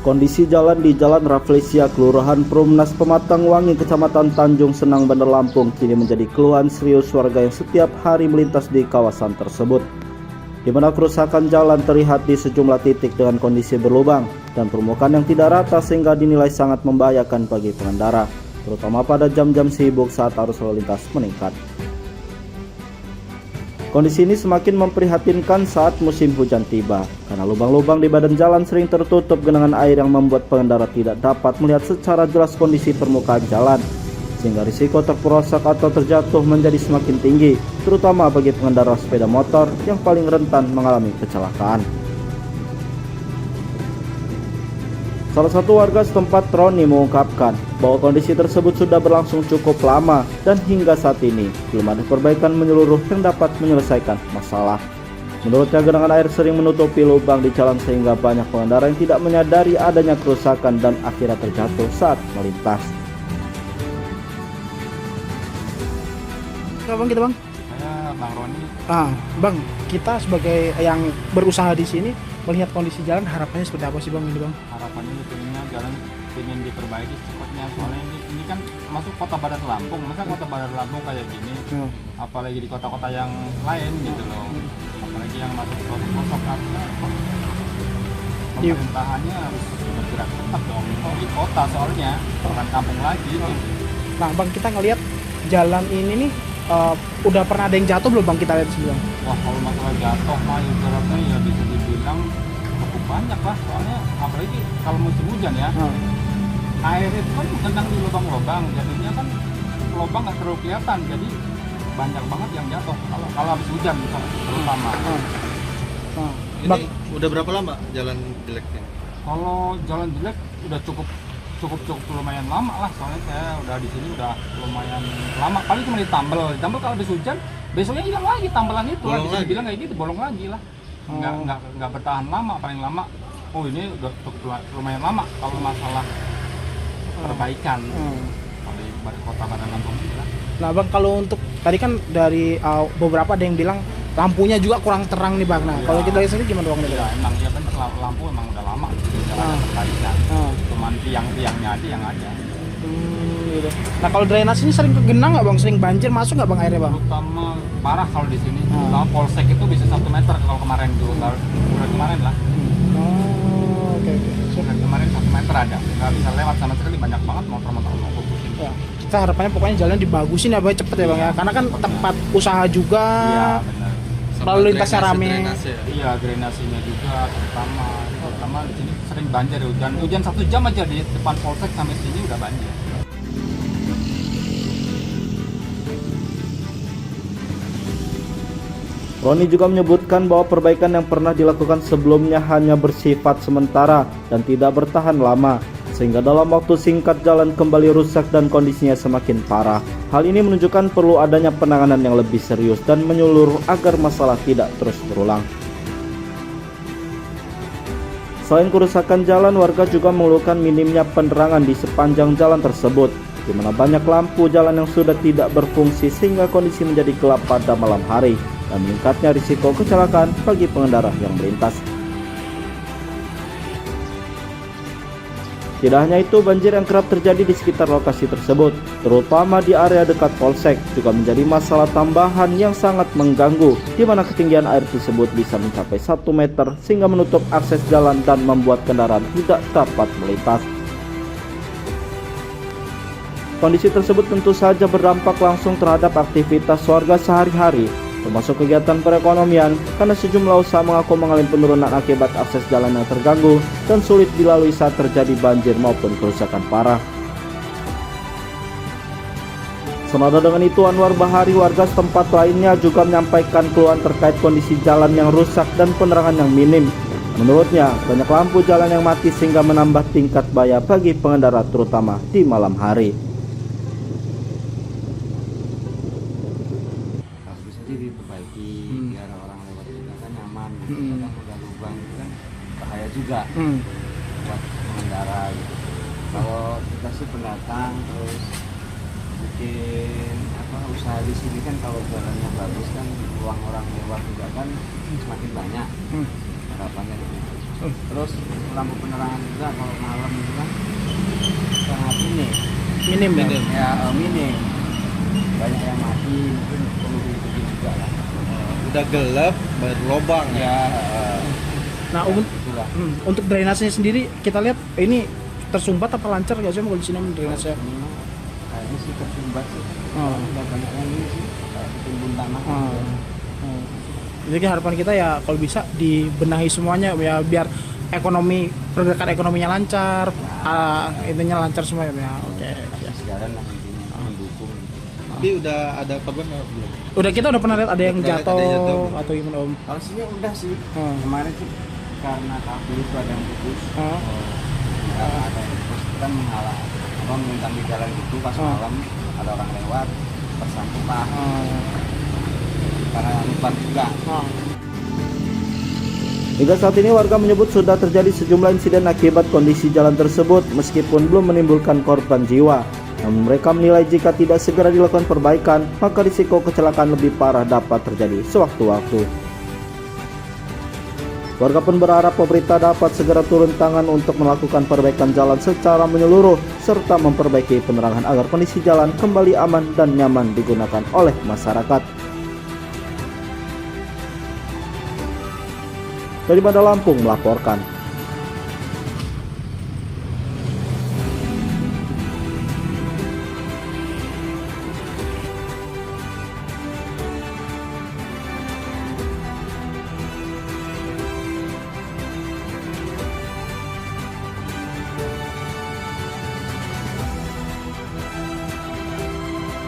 Kondisi jalan di Jalan Rafflesia, Kelurahan Perumnas, Pematang Wangi, Kecamatan Tanjung Senang, Bandar Lampung kini menjadi keluhan serius warga yang setiap hari melintas di kawasan tersebut, di mana kerusakan jalan terlihat di sejumlah titik dengan kondisi berlubang dan permukaan yang tidak rata sehingga dinilai sangat membahayakan bagi pengendara, terutama pada jam-jam sibuk saat arus lalu lintas meningkat. Kondisi ini semakin memprihatinkan saat musim hujan tiba, karena lubang-lubang di badan jalan sering tertutup genangan air yang membuat pengendara tidak dapat melihat secara jelas kondisi permukaan jalan, sehingga risiko terperosok atau terjatuh menjadi semakin tinggi, terutama bagi pengendara sepeda motor yang paling rentan mengalami kecelakaan. Salah satu warga setempat, Roni, mengungkapkan bahwa kondisi tersebut sudah berlangsung cukup lama dan hingga saat ini belum ada perbaikan menyeluruh yang dapat menyelesaikan masalah. Menurutnya, genangan air sering menutupi lubang di jalan sehingga banyak pengendara yang tidak menyadari adanya kerusakan dan akhirnya terjatuh saat melintas. Bang, kita bang? Saya Bang Roni. Bang, kita sebagai yang berusaha di sini melihat kondisi jalan, harapannya seperti apa sih bang ini bang? Harapannya tentunya jalan ingin diperbaiki secepatnya, soalnya ini kan masuk kota Bandar Lampung, masa kota Bandar Lampung kayak gini, apalagi di kota-kota yang lain gitu loh, apalagi yang masuk ke pelosok karena pemerintahannya harus bergerak cepat dong, di kota soalnya bukan kampung lagi. Nah bang, kita ngelihat jalan ini nih udah pernah ada yang jatuh belum bang, kita lihat sih bang? Wah, kalau masalah jatuh mah ibaratnya ya bisa dibilang cukup banyak lah, soalnya apalagi kalau musim hujan ya, air itu kan mengendang di lubang-lubang, jadinya kan lubang nggak terlalu kelihatan, jadi banyak banget yang jatuh kalau habis hujan terutama. Ini udah berapa lama jalan jeleknya? Kalau jalan jelek udah cukup lumayan lama lah, soalnya saya udah di sini udah lumayan lama, paling cuma ditambal kalau habis hujan besoknya hilang lagi tambalan itu, bisa dibilang kayak gitu, bolong lagi lah. Nggak bertahan lama, paling lama ini udah cukup lumayan lama kalau masalah perbaikan dari kota Bandar Lampung ini lah. Nah bang, kalau untuk tadi kan dari beberapa ada yang bilang lampunya juga kurang terang nih bang. Nah ya, kalau kita lihat sini gimana bang? Ya emang ya bener, lampu emang udah lama jalan perbaikan, cuman tiang-tiangnya aja yang ada. Gitu. Nah kalau drainase ini sering kegenang nggak bang? Sering banjir masuk nggak bang airnya bang? Terutama parah kalau di sini, terutama polsek itu bisa 1 meter kalau kemarin dulu, bulan kemarin lah. Oke. Bulan kemarin 1 meter ada, nggak bisa lewat sama sekali, banyak banget motor-motor mau kubusin. Ya. Kita harapannya pokoknya jalan dibagusin ya bang, cepet ya bang ya, karena kan tempat usaha juga. Iya benar. Lalu lintasnya rame. Iya, drainasinya juga terutama di sini sering banjir, hujan 1 jam aja di depan polsek sampai sini udah banjir. Roni juga menyebutkan bahwa perbaikan yang pernah dilakukan sebelumnya hanya bersifat sementara dan tidak bertahan lama, sehingga dalam waktu singkat jalan kembali rusak dan kondisinya semakin parah. Hal ini menunjukkan perlu adanya penanganan yang lebih serius dan menyeluruh agar masalah tidak terus berulang. Selain kerusakan jalan, warga juga mengeluhkan minimnya penerangan di sepanjang jalan tersebut, di mana banyak lampu jalan yang sudah tidak berfungsi sehingga kondisi menjadi gelap pada malam hari dan meningkatnya risiko kecelakaan bagi pengendara yang melintas. Tidak hanya itu, banjir yang kerap terjadi di sekitar lokasi tersebut, terutama di area dekat polsek, juga menjadi masalah tambahan yang sangat mengganggu, di mana ketinggian air tersebut bisa mencapai 1 meter sehingga menutup akses jalan dan membuat kendaraan tidak dapat melintas. Kondisi tersebut tentu saja berdampak langsung terhadap aktivitas warga sehari-hari, termasuk kegiatan perekonomian, karena sejumlah usaha mengaku mengalami penurunan akibat akses jalan yang terganggu dan sulit dilalui saat terjadi banjir maupun kerusakan parah. Senada dengan itu, Anwar Bahari, warga setempat lainnya, juga menyampaikan keluhan terkait kondisi jalan yang rusak dan penerangan yang minim. Menurutnya, banyak lampu jalan yang mati sehingga menambah tingkat bahaya bagi pengendara terutama di malam hari. Diperbaiki biar orang lewat juga kan nyaman, kadang udah lubang itu kan bahaya juga buat pengendara gitu. Kalau kita sih pendatang terus bikin usaha di sini kan, kalau jalannya bagus kan peluang orang lewat juga kan semakin banyak, harapannya gitu. Terus lampu penerangan juga kalau malam itu kan sangat Minim ya. minim. Banyak yang mati, mungkin perlu diikuti juga lah. Udah gelap, berlobang ya. Nah, Itulah. untuk drainasenya sendiri kita lihat ini tersumbat apa lancar nggak sih kondisinya drainase? Kayaknya sih tersumbat sih. Oh. Udah banyak yang ini sih, kayak ketimbun tanah. Jadi harapan kita ya kalau bisa dibenahi semuanya ya biar pergerakan ekonominya lancar, intinya lancar semua ya. Oke. Sekarang lah intinya mendukung. Tapi udah ada korban nggak? Belum. Kita udah pernah lihat ada yang Pernah lihat jatuh ada yang jatuh. atau gimana Om? Kalau sini udah sih. Kemarin sih karena kabel itu ada yang putus. Karena ada yang putus kan menghalang melintang di jalan itu pas malam ada orang lewat tersangkut karena lupa juga. Hingga saat ini warga menyebut sudah terjadi sejumlah insiden akibat kondisi jalan tersebut meskipun belum menimbulkan korban jiwa. Namun mereka menilai jika tidak segera dilakukan perbaikan, maka risiko kecelakaan lebih parah dapat terjadi sewaktu-waktu. Warga pun berharap pemerintah dapat segera turun tangan untuk melakukan perbaikan jalan secara menyeluruh serta memperbaiki penerangan agar kondisi jalan kembali aman dan nyaman digunakan oleh masyarakat. Dari Bandar Lampung melaporkan.